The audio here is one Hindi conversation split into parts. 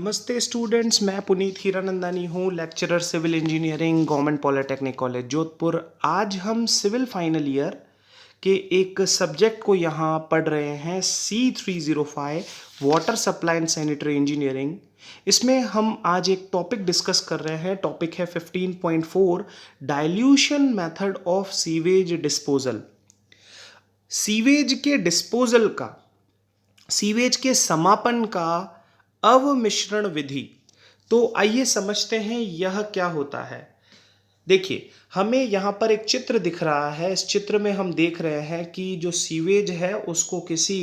नमस्ते स्टूडेंट्स, मैं पुनीत हीरानंदानी हूँ, lecturer civil engineering government polytechnic college Jodhpur. आज हम सिविल फाइनल ईयर के एक सब्जेक्ट को यहाँ पढ़ रहे हैं, C305 water supply and sanitary engineering. इसमें हम आज एक टॉपिक डिस्कस कर रहे हैं। टॉपिक है 15.4 dilution method of sewage disposal. Sewage के डिस्पोजल का, सीवेज के समापन का अवमिश्रण विधि। तो आइए समझते हैं यह क्या होता है। देखिए, हमें यहाँ पर एक चित्र दिख रहा है। इस चित्र में हम देख रहे हैं कि जो सीवेज है उसको किसी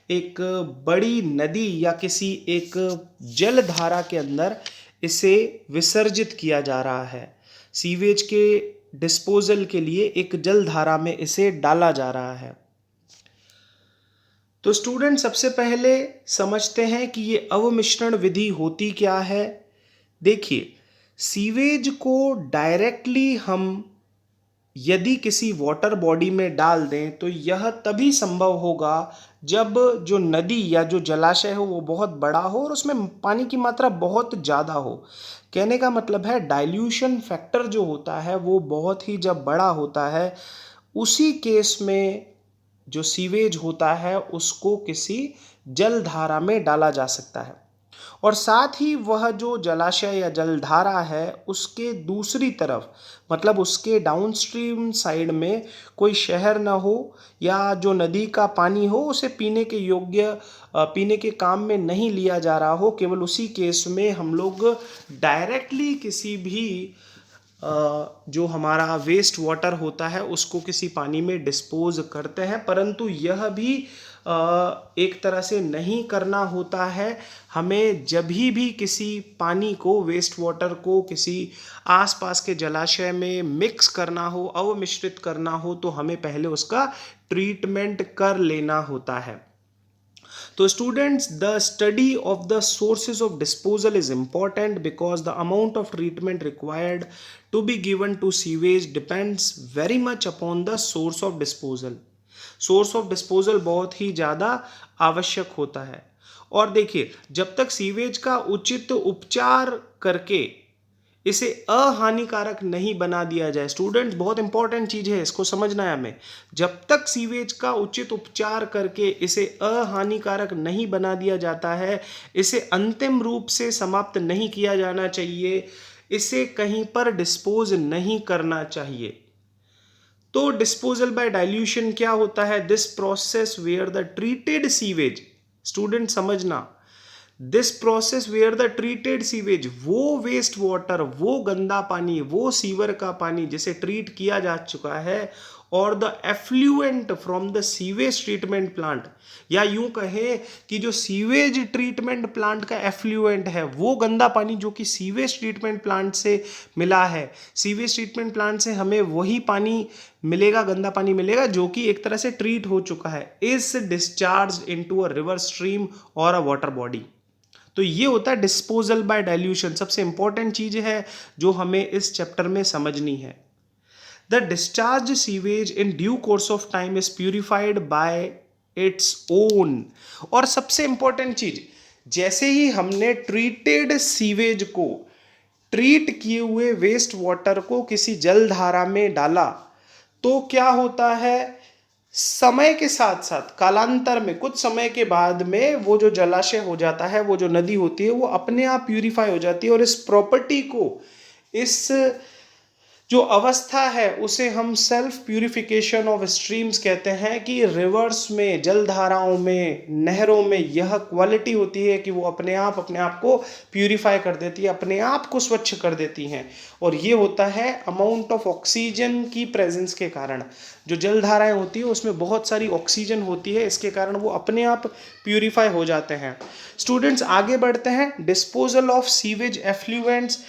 एक बड़ी नदी या किसी एक जलधारा के अंदर इसे विसर्जित किया जा रहा है। सीवेज के डिस्पोजल के लिए एक जलधारा में इसे डाला जा रहा है। तो स्टूडेंट, सबसे पहले समझते हैं कि ये अवमिश्रण विधि होती क्या है। देखिए, सीवेज को डायरेक्टली हम यदि किसी वाटर बॉडी में डाल दें तो यह तभी संभव होगा जब जो नदी या जो जलाशय हो वो बहुत बड़ा हो और उसमें पानी की मात्रा बहुत ज़्यादा हो। कहने का मतलब है डाइल्यूशन फैक्टर जो होता है वो बहुत ही जब बड़ा होता है, उसी केस में जो सीवेज होता है उसको किसी जलधारा में डाला जा सकता है। और साथ ही वह जो जलाशय या जलधारा है उसके दूसरी तरफ, मतलब उसके डाउनस्ट्रीम साइड में कोई शहर ना हो या जो नदी का पानी हो उसे पीने के योग्य, पीने के काम में नहीं लिया जा रहा हो। केवल उसी केस में हम लोग डायरेक्टली किसी भी जो हमारा वेस्ट वाटर होता है उसको किसी पानी में डिस्पोज करते हैं। परंतु यह भी एक तरह से नहीं करना होता है। हमें जब भी किसी पानी को, वेस्ट वाटर को किसी आसपास के जलाशय में मिक्स करना हो, अवमिश्रित करना हो, तो हमें पहले उसका ट्रीटमेंट कर लेना होता है। तो students, the study of the sources of disposal is important because the amount of treatment required to be given to sewage depends very much upon the source of disposal. Source of disposal बहुत ही ज़्यादा आवश्यक होता है। और देखिए, जब तक सीवेज का उचित उपचार करके इसे अहानिकारक नहीं बना दिया जाए, स्टूडेंट्स बहुत इंपॉर्टेंट चीज है, इसको समझना है हमें। जब तक सीवेज का उचित उपचार करके इसे अहानिकारक नहीं बना दिया जाता है, इसे अंतिम रूप से समाप्त नहीं किया जाना चाहिए, इसे कहीं पर डिस्पोज नहीं करना चाहिए। तो डिस्पोजल बाय डाइल्यूशन क्या होता है? This process where the treated sewage, student समझना, this process where the treated sewage, वो वेस्ट वाटर, वो गंदा पानी, वो सीवर का पानी जिसे ट्रीट किया जा चुका है, और the effluent from the sewage treatment plant, या यूं कहें कि जो सीवेज ट्रीटमेंट प्लांट का एफ्लुएंट है, वो गंदा पानी जो कि सीवेज ट्रीटमेंट प्लांट से मिला है। सीवेज ट्रीटमेंट प्लांट से हमें वही पानी मिलेगा, गंदा पानी मिलेगा जो कि एक तरह से ट्रीट हो चुका है, is discharge into a river stream और अ वाटर बॉडी। तो ये होता है डिस्पोजल बाय डाइल्यूशन। सबसे इंपॉर्टेंट चीज है जो हमें इस चैप्टर में समझनी है। The discharge sewage in due course of time is purified bye its own. और सबसे इंपॉर्टेंट चीज, जैसे ही हमने ट्रीटेड सीवेज को, ट्रीट किए हुए वेस्ट वाटर को किसी जलधारा में डाला, तो क्या होता है, समय के साथ साथ कालांतर में, कुछ समय के बाद में वो जो जलाशय हो जाता है, वो जो नदी होती है, वो अपने आप प्यूरिफाई हो जाती है। और इस प्रॉपर्टी को, इस जो अवस्था है उसे हम सेल्फ प्यूरिफिकेशन ऑफ स्ट्रीम्स कहते हैं। कि रिवर्स में, जलधाराओं में, नहरों में यह क्वालिटी होती है कि वो अपने आप को प्यूरिफाई कर देती है, अपने आप को स्वच्छ कर देती हैं। और ये होता है अमाउंट ऑफ ऑक्सीजन की प्रेजेंस के कारण। जो जलधाराएं होती है उसमें बहुत सारी ऑक्सीजन होती है, इसके कारण वो अपने आप प्यूरिफाई हो जाते हैं। स्टूडेंट्स, आगे बढ़ते हैं। Disposal of sewage effluents,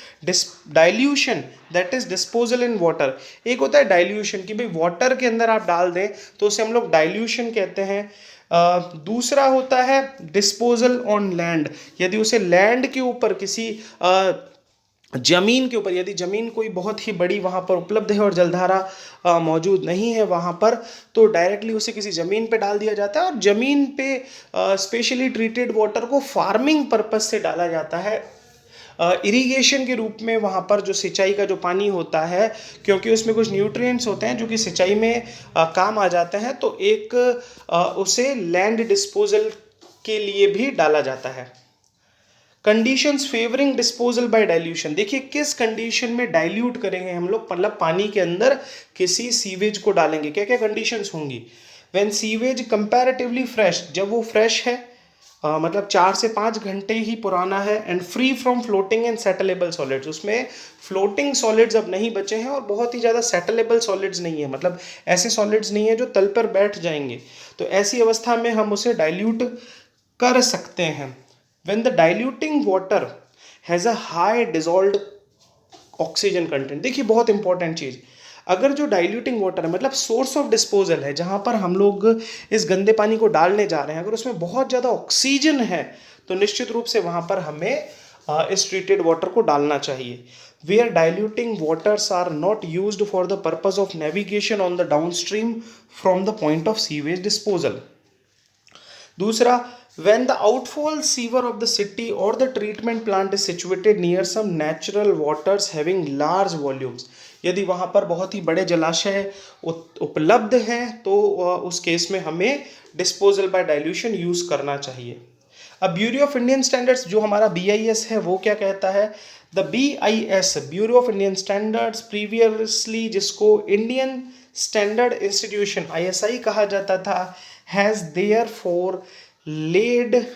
dilution, that is disposal in water. एक होता है डाइल्यूशन कि भाई वाटर के अंदर आप डाल दें तो उसे हम लोग डाइल्यूशन कहते हैं। दूसरा होता है डिस्पोजल ऑन लैंड, यदि उसे लैंड के ऊपर किसी जमीन के ऊपर, यदि जमीन कोई बहुत ही बड़ी वहाँ पर उपलब्ध है और जलधारा मौजूद नहीं है वहाँ पर, तो डायरेक्टली उसे किसी ज़मीन पे डाल दिया जाता है और ज़मीन पे स्पेशली ट्रीटेड वाटर को फार्मिंग पर्पस से डाला जाता है, इरिगेशन के रूप में। वहाँ पर जो सिंचाई का जो पानी होता है, क्योंकि उसमें कुछ न्यूट्रिएंट्स होते हैं जो कि सिंचाई में काम आ जाते हैं, तो एक उसे लैंड डिस्पोजल के लिए भी डाला जाता है। Conditions favouring disposal by dilution, देखिए किस कंडीशन में डाइल्यूट करेंगे हम लोग, मतलब पानी के अंदर किसी सीवेज को डालेंगे, क्या क्या कंडीशंस होंगी। व्हेन सीवेज कंपैरेटिवली फ्रेश, जब वो फ्रेश है, मतलब 4 से 5 घंटे ही पुराना है, and free from floating and settleable solids, उसमें फ्लोटिंग सॉलिड्स अब नहीं बचे हैं और बहुत ही ज़्यादा सेटलेबल सॉलिड्स नहीं है, मतलब ऐसे सॉलिड्स नहीं है जो तल पर बैठ जाएंगे, तो ऐसी अवस्था में हम उसे डाइल्यूट कर सकते हैं। When the diluting water has a high dissolved oxygen content, देखिए बहुत इंपॉर्टेंट चीज़, अगर जो डाइल्यूटिंग वाटर है, मतलब सोर्स ऑफ डिस्पोजल है जहाँ पर हम लोग इस गंदे पानी को डालने जा रहे हैं, अगर उसमें बहुत ज़्यादा ऑक्सीजन है तो निश्चित रूप से वहाँ पर हमें इस ट्रीटेड वाटर को डालना चाहिए। Where diluting waters are not used for the purpose of navigation on the downstream from the point of sewage disposal. दूसरा, when the outfall sewer of the city or the treatment plant is situated near some natural waters having large volumes, यदि वहाँ पर बहुत ही बड़े जलाशय उपलब्ध हैं तो उस केस में हमें डिस्पोजल बाय डाइल्यूशन यूज़ करना चाहिए। अब ब्यूरो ऑफ इंडियन स्टैंडर्ड्स, जो हमारा BIS है, वो क्या कहता है, the BIS, bureau of Indian standards, previously जिसको इंडियन स्टैंडर्ड इंस्टीट्यूशन ISI कहा जाता था, has therefore laid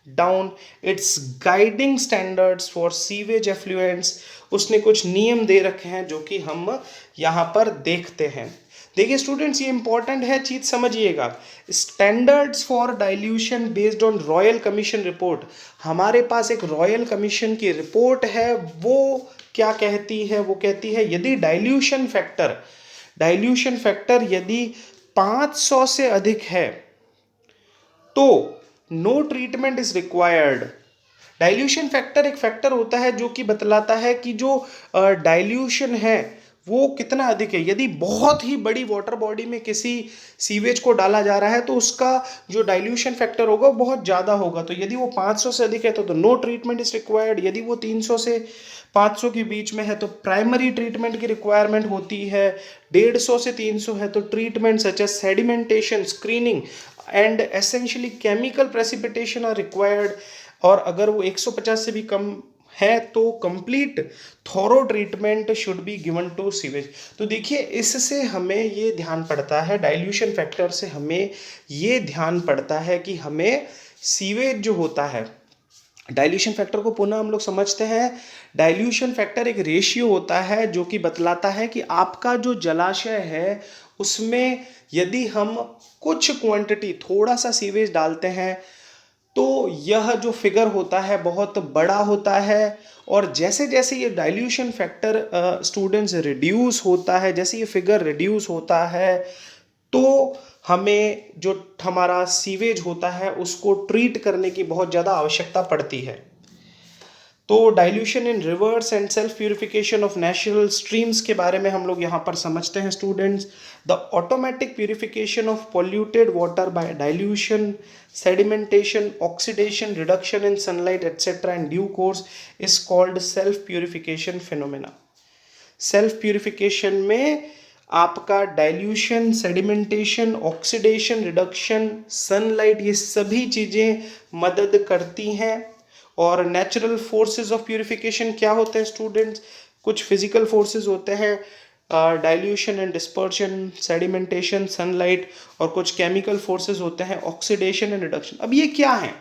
down its guiding standards for sewage effluents, उसने कुछ नियम दे रखे हैं जो कि हम यहाँ पर देखते हैं। देखिए स्टूडेंट्स, ये इंपॉर्टेंट है, चीज समझिएगा। Standards for dilution based on royal commission report, हमारे पास एक रॉयल कमीशन की रिपोर्ट है, वो क्या कहती है, वो कहती है यदि डाइल्यूशन फैक्टर यदि 500 से अधिक है तो no treatment is required. Dilution factor एक फैक्टर होता है जो कि बतलाता है कि जो डाइल्यूशन है वो कितना अधिक है। यदि बहुत ही बड़ी वाटर बॉडी में किसी सीवेज को डाला जा रहा है तो उसका जो डाइल्यूशन फैक्टर होगा वो बहुत ज़्यादा होगा। तो यदि वो 500 से अधिक है तो नो ट्रीटमेंट इज रिक्वायर्ड। यदि वो 300 से 500 के बीच में है तो प्राइमरी ट्रीटमेंट की रिक्वायरमेंट होती है। 150 से 300 है तो treatment such as sedimentation, screening and essentially chemical precipitation are required. और अगर वो 150 से भी कम है तो complete thorough treatment should be given to sewage. तो देखिए इससे हमें ये ध्यान पड़ता है, डाइल्यूशन फैक्टर से हमें ये ध्यान पड़ता है कि हमें सीवेज जो होता है, डाइल्यूशन फैक्टर को पुनः हम लोग समझते हैं। डाइल्यूशन फैक्टर एक रेशियो होता है जो कि बतलाता है कि आपका जो जलाशय है उसमें यदि हम कुछ क्वांटिटी थोड़ा सा सीवेज डालते हैं तो यह जो फिगर होता है बहुत बड़ा होता है। और जैसे जैसे ये डाइल्यूशन फैक्टर स्टूडेंट्स रिड्यूस होता है, जैसे ये फिगर रिड्यूस होता है तो हमें जो हमारा सीवेज होता है उसको ट्रीट करने की बहुत ज़्यादा आवश्यकता पड़ती है। तो dilution in reverse and self purification of natural streams के बारे में हम लोग यहाँ पर समझते हैं students. The automatic purification of polluted water bye dilution, sedimentation, oxidation, reduction in sunlight etcetera in due course is called self purification phenomena. Self purification में आपका dilution, sedimentation, oxidation, reduction, sunlight, ये सभी चीज़ें मदद करती हैं। और नेचुरल फोर्सेस ऑफ प्यूरिफिकेशन क्या होते हैं स्टूडेंट्स? कुछ फिजिकल फोर्सेस होते हैं, dilution and dispersion, sedimentation, sunlight, और कुछ केमिकल फोर्सेस होते हैं, ऑक्सीडेशन एंड रिडक्शन। अब ये क्या है?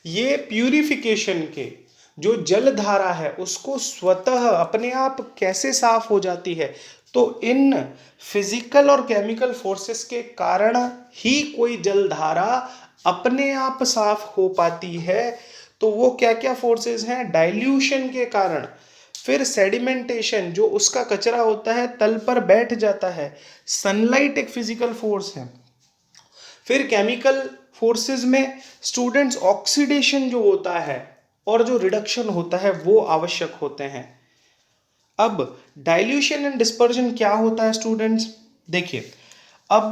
ये प्यूरिफिकेशन के जो जल धारा है उसको स्वतः अपने आप कैसे साफ हो जाती है? तो इन फिजिकल और केमिकल फोर्सेस के कारण ही कोई जल धारा अपने आप साफ हो पाती है। तो वो क्या क्या फोर्सेस हैं? डाइल्यूशन के कारण, फिर सेडिमेंटेशन जो उसका कचरा होता है तल पर बैठ जाता है, सनलाइट एक फिजिकल फोर्स है, फिर केमिकल फोर्सेस में स्टूडेंट्स ऑक्सीडेशन जो होता है और जो रिडक्शन होता है वो आवश्यक होते हैं। अब डाइल्यूशन एंड डिस्पर्जन क्या होता है स्टूडेंट्स? देखिए, अब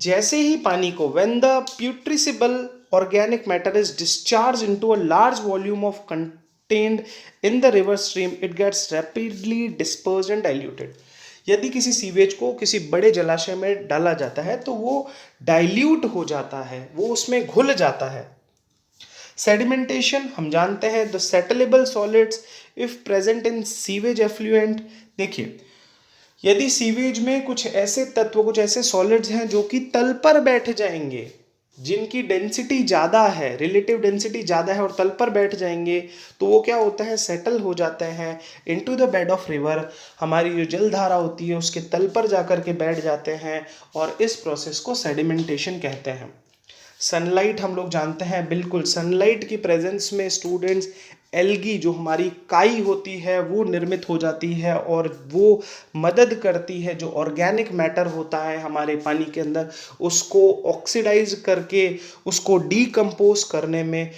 जैसे ही पानी को when the putrescible organic matter is discharged into a large volume of contained in the river stream, it gets rapidly dispersed and diluted. यदि किसी सीवेज को किसी बड़े जलाशय में डाला जाता है तो वो डाइल्यूट हो जाता है, वो उसमें घुल जाता है। सेडिमेंटेशन हम जानते हैं, the settleable solids if present in sewage effluent. देखिए, यदि सीवेज में कुछ ऐसे तत्व, कुछ ऐसे सॉलिड्स हैं जो कि तल पर बैठ जाएंगे, जिनकी डेंसिटी ज़्यादा है, रिलेटिव डेंसिटी ज़्यादा है और तल पर बैठ जाएंगे, तो वो क्या होता है, सेटल हो जाते हैं into the bed of river. हमारी जो जलधारा होती है उसके तल पर जाकर के बैठ जाते हैं और इस प्रोसेस को सेडिमेंटेशन कहते हैं। सनलाइट हम लोग जानते हैं, बिल्कुल सनलाइट की प्रेजेंस में स्टूडेंट्स एल्गी जो हमारी काई होती है वो निर्मित हो जाती है और वो मदद करती है जो ऑर्गेनिक मैटर होता है हमारे पानी के अंदर उसको ऑक्सीडाइज करके उसको डीकम्पोज करने में।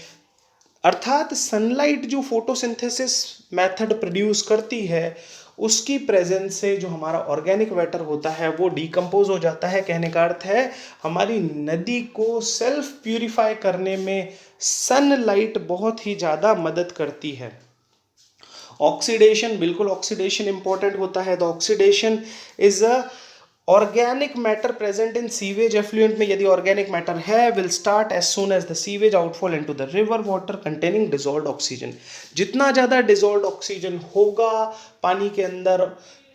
अर्थात सनलाइट जो फोटोसिंथेसिस मेथड प्रोड्यूस करती है उसकी प्रेजेंस से जो हमारा ऑर्गेनिक मैटर होता है वो डीकम्पोज हो जाता है। कहने का अर्थ है हमारी नदी को सेल्फ प्यूरिफाई करने में सनलाइट बहुत ही ज़्यादा मदद करती है। ऑक्सीडेशन, बिल्कुल ऑक्सीडेशन इंपॉर्टेंट होता है। The oxidation is a organic matter present in sewage effluent में यदि ऑर्गेनिक मैटर है will start as soon as the sewage outfall into the river water containing dissolved oxygen. जितना ज़्यादा डिसॉल्व्ड ऑक्सीजन होगा पानी के अंदर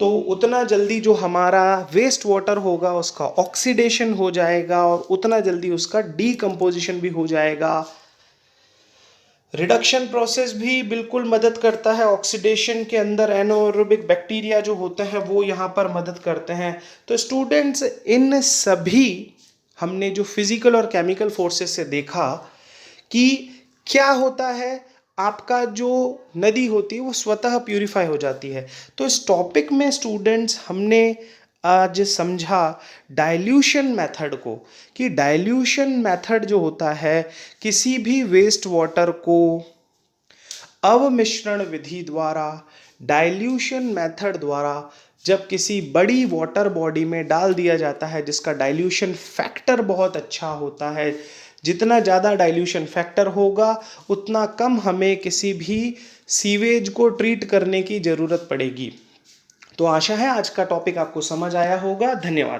तो उतना जल्दी जो हमारा वेस्ट वाटर होगा उसका ऑक्सीडेशन हो जाएगा और उतना जल्दी उसका डीकम्पोजिशन भी हो जाएगा। रिडक्शन प्रोसेस भी बिल्कुल मदद करता है ऑक्सीडेशन के अंदर। एनारोबिक बैक्टीरिया जो होते हैं वो यहाँ पर मदद करते हैं। तो स्टूडेंट्स, इन सभी हमने जो फिजिकल और केमिकल फोर्सेस से देखा कि क्या होता है, आपका जो नदी होती है वो स्वतः प्यूरिफाई हो जाती है। तो इस टॉपिक में स्टूडेंट्स हमने आज समझा डाइल्यूशन मेथड को, कि डाइल्यूशन मेथड जो होता है किसी भी वेस्ट वाटर को अवमिश्रण विधि द्वारा, डाइल्यूशन मेथड द्वारा जब किसी बड़ी वाटर बॉडी में डाल दिया जाता है जिसका डाइल्यूशन फैक्टर बहुत अच्छा होता है। जितना ज़्यादा डाइल्यूशन फैक्टर होगा उतना कम हमें किसी भी सीवेज को ट्रीट करने की ज़रूरत पड़ेगी। तो आशा है आज का टॉपिक आपको समझ आया होगा। धन्यवाद।